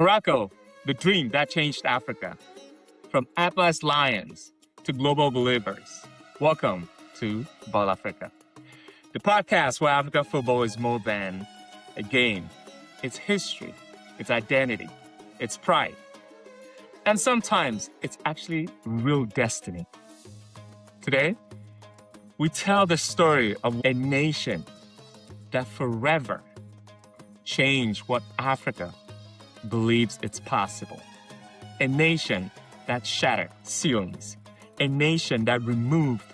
Morocco, the dream that changed Africa. From Atlas Lions to global believers. Welcome to Ballafrica, the podcast where African football is more than a game. It's history, it's identity, it's pride. And sometimes it's actually real destiny. Today, we tell the story of a nation that forever changed what Africa believes it's possible. A nation that shattered ceilings. A nation that removed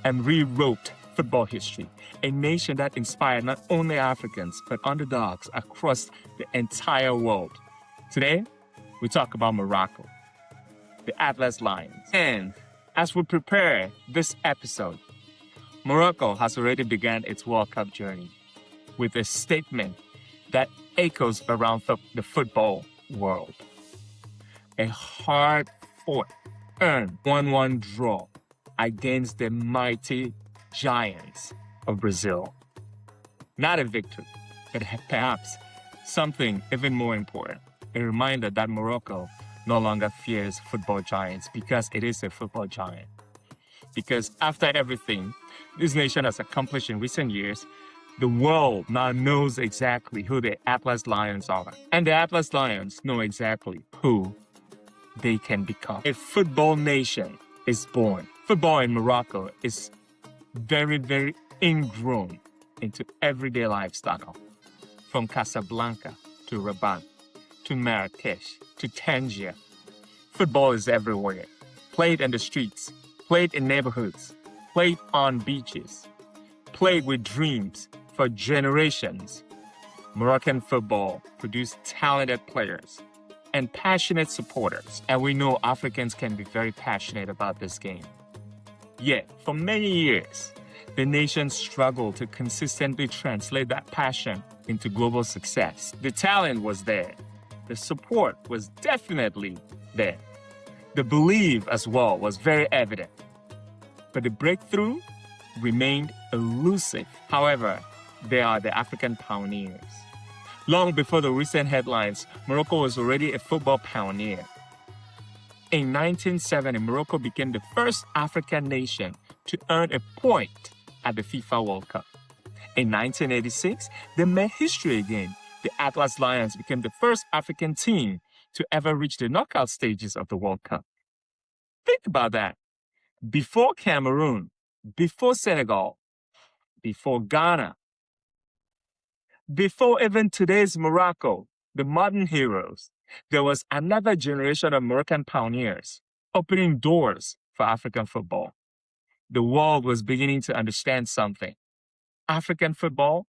and rewrote football history. A nation that inspired not only Africans, but underdogs across the entire world. Today, we talk about Morocco, the Atlas Lions. And as we prepare this episode, Morocco has already begun its World Cup journey with a statement that echoes around the football world. A hard-fought, earned 1-1 draw against the mighty giants of Brazil. Not a victory, but perhaps something even more important, a reminder that Morocco no longer fears football giants because it is a football giant. Because after everything this nation has accomplished in recent years, the world now knows exactly who the Atlas Lions are. And the Atlas Lions know exactly who they can become. A football nation is born. Football in Morocco is very, very ingrown into everyday lifestyle. From Casablanca to Rabat, to Marrakesh, to Tangier. Football is everywhere. Played in the streets, played in neighborhoods, played on beaches, played with dreams for generations. Moroccan football produced talented players and passionate supporters. And we know Africans can be very passionate about this game. Yet, for many years, the nation struggled to consistently translate that passion into global success. The talent was there. The support was definitely there. The belief as well was very evident. But the breakthrough remained elusive. However, they are the African pioneers. Long before the recent headlines, Morocco was already a football pioneer. In 1970, Morocco became the first African nation to earn a point at the FIFA World Cup. In 1986, they made history again. The Atlas Lions became the first African team to ever reach the knockout stages of the World Cup. Think about that. Before Cameroon, before Senegal, before Ghana, before even today's Morocco, the modern heroes, there was another generation of Moroccan pioneers opening doors for African football. The world was beginning to understand something. African football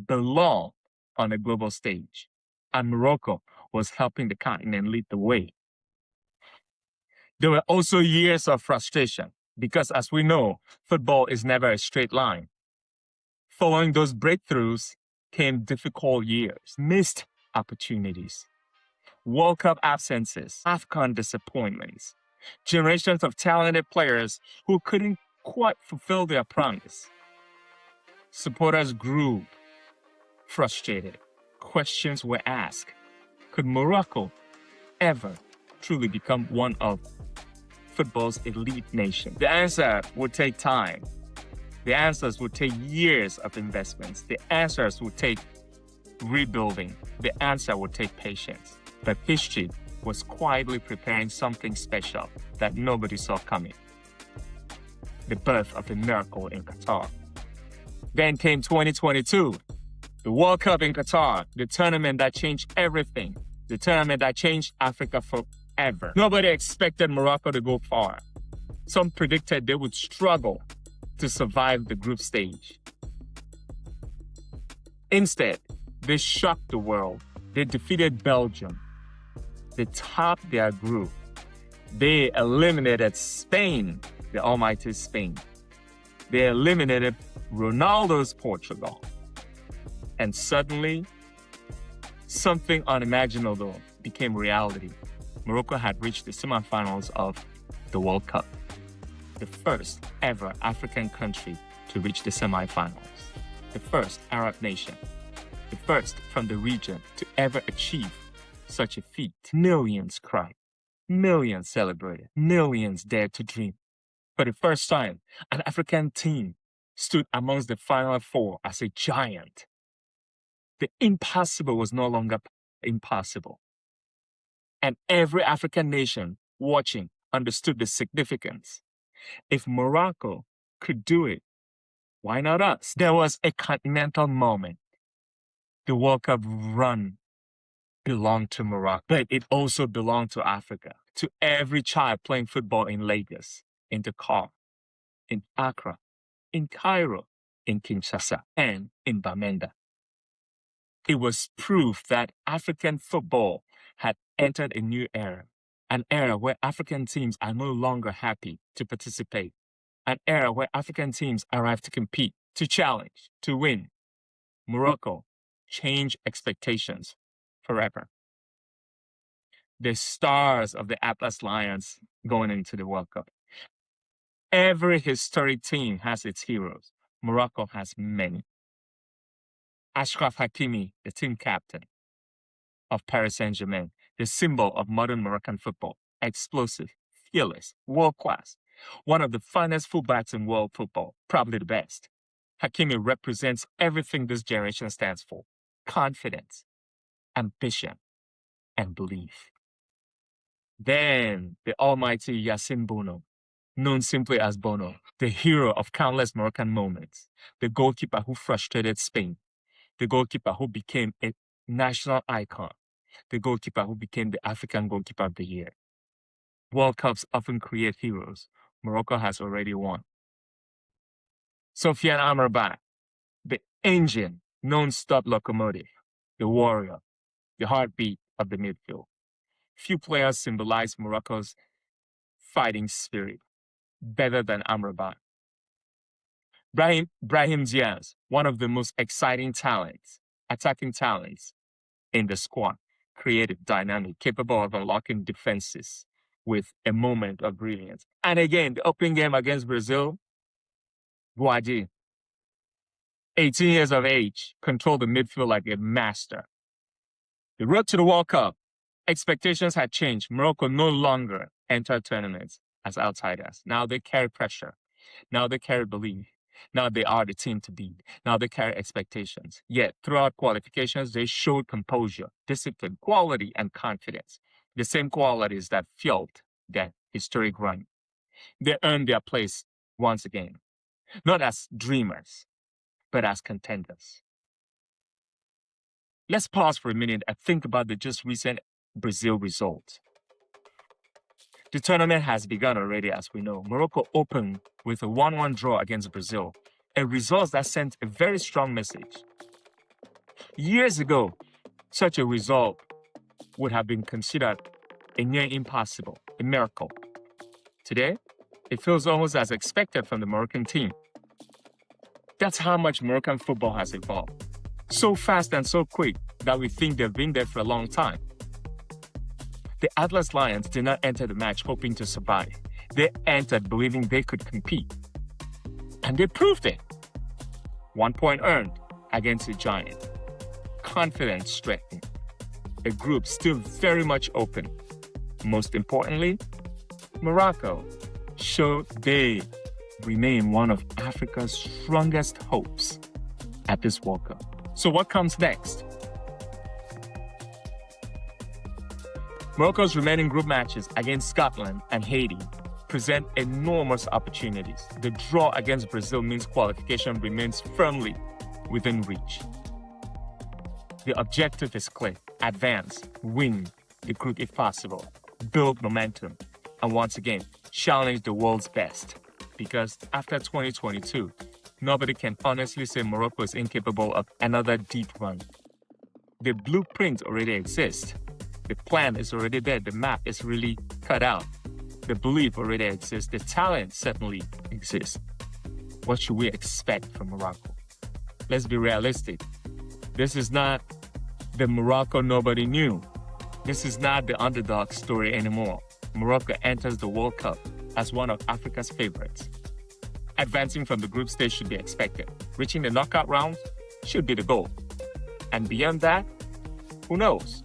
belonged on a global stage, and Morocco was helping the continent lead the way. There were also years of frustration because, as we know, football is never a straight line. Following those breakthroughs came difficult years, missed opportunities, World Cup absences, AFCON disappointments, generations of talented players who couldn't quite fulfill their promise. Supporters grew frustrated. Questions were asked. Could Morocco ever truly become one of football's elite nations? The answer would take time. The answers would take years of investments. The answers would take rebuilding. The answer would take patience. But history was quietly preparing something special that nobody saw coming. The birth of a miracle in Qatar. Then came 2022, the World Cup in Qatar, the tournament that changed everything, the tournament that changed Africa forever. Nobody expected Morocco to go far. Some predicted they would struggle to survive the group stage. Instead, they shocked the world. They defeated Belgium. They topped their group. They eliminated Spain, the almighty Spain. They eliminated Ronaldo's Portugal. And suddenly, something unimaginable became reality. Morocco had reached the semifinals of the World Cup, the first ever African country to reach the semifinals, the first Arab nation, the first from the region to ever achieve such a feat. Millions cried, millions celebrated, millions dared to dream. For the first time, an African team stood amongst the final four as a giant. The impossible was no longer impossible. And every African nation watching understood the significance. If Morocco could do it, why not us? There was a continental moment. The World Cup run belonged to Morocco, but it also belonged to Africa, to every child playing football in Lagos, in Dakar, in Accra, in Cairo, in Kinshasa, and in Bamenda. It was proof that African football had entered a new era, an era where African teams are no longer happy to participate, an era where African teams arrive to compete, to challenge, to win. Morocco changed expectations forever. The stars of the Atlas Lions going into the World Cup. Every historic team has its heroes. Morocco has many. Achraf Hakimi, the team captain of Paris Saint-Germain, the symbol of modern Moroccan football, explosive, fearless, world-class, one of the finest fullbacks in world football, probably the best. Hakimi represents everything this generation stands for: confidence, ambition, and belief. Then the almighty Yassine Bono, known simply as Bono, the hero of countless Moroccan moments, the goalkeeper who frustrated Spain, the goalkeeper who became a national icon, the goalkeeper who became the African Goalkeeper of the Year. World Cups often create heroes. Morocco has already won. Sofiane Amrabat, the engine, non-stop locomotive, the warrior, the heartbeat of the midfield. Few players symbolize Morocco's fighting spirit better than Amrabat. Brahim Diaz, one of the most exciting talents, attacking talents in the squad, creative, dynamic, capable of unlocking defenses with a moment of brilliance. And again, the opening game against Brazil, Guadi, 18 years of age, controlled the midfield like a master. The road to the World Cup, expectations had changed. Morocco no longer entered tournaments as outsiders. Now they carry pressure. Now they carry belief. Now they are the team to beat. Now they carry expectations. Yet, throughout qualifications, they showed composure, discipline, quality, and confidence. The same qualities that fueled their historic run. They earned their place once again, not as dreamers, but as contenders. Let's pause for a minute and think about the just recent Brazil result. The tournament has begun already, as we know. Morocco opened with a 1-1 draw against Brazil, a result that sent a very strong message. Years ago, such a result would have been considered a near impossible, a miracle. Today, it feels almost as expected from the Moroccan team. That's how much Moroccan football has evolved. So fast and so quick that we think they've been there for a long time. The Atlas Lions did not enter the match hoping to survive. They entered believing they could compete. And they proved it. 1 point earned against a giant. Confidence strengthened. A group still very much open. Most importantly, Morocco showed they remain one of Africa's strongest hopes at this World Cup. So what comes next? Morocco's remaining group matches against Scotland and Haiti present enormous opportunities. The draw against Brazil means qualification remains firmly within reach. The objective is clear: advance, win the group if possible, build momentum, and once again, challenge the world's best. Because after 2022, nobody can honestly say Morocco is incapable of another deep run. The blueprint already exists. The plan is already there. The map is really cut out. The belief already exists. The talent certainly exists. What should we expect from Morocco? Let's be realistic. This is not the Morocco nobody knew. This is not the underdog story anymore. Morocco enters the World Cup as one of Africa's favorites. Advancing from the group stage should be expected. Reaching the knockout rounds should be the goal. And beyond that, who knows?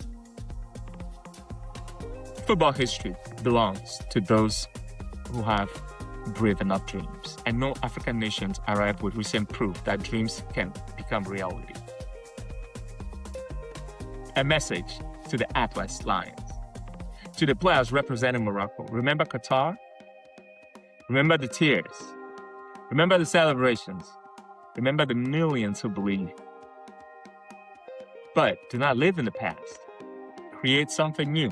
Football history belongs to those who have brave enough dreams, and no African nations arrived with recent proof that dreams can become reality. A message to the Atlas Lions. To the players representing Morocco, remember Qatar? Remember the tears? Remember the celebrations? Remember the millions who believe? But do not live in the past. Create something new.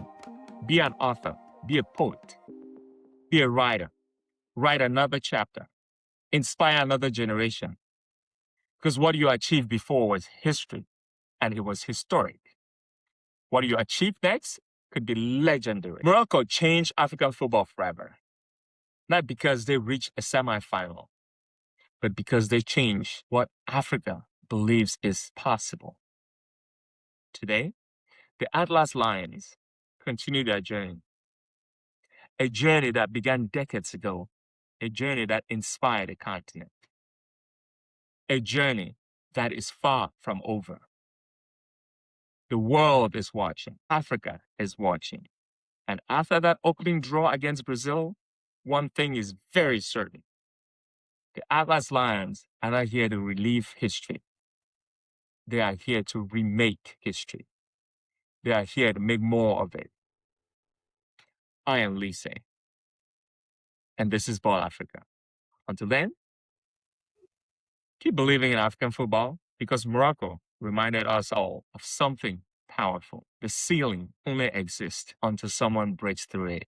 Be an author. Be a poet. Be a writer. Write another chapter. Inspire another generation. Because what you achieved before was history, and it was historic. What you achieve next could be legendary. Morocco changed African football forever. Not because they reached a semifinal, but because they changed what Africa believes is possible. Today, the Atlas Lions continue their journey. A journey that began decades ago. A journey that inspired a continent. A journey that is far from over. The world is watching. Africa is watching. And after that opening draw against Brazil, one thing is very certain. The Atlas Lions are not here to relive history. They are here to remake history. They are here to make more of it. I am Lise, and this is Ballafrica. Until then, keep believing in African football, because Morocco reminded us all of something powerful. The ceiling only exists until someone breaks through it.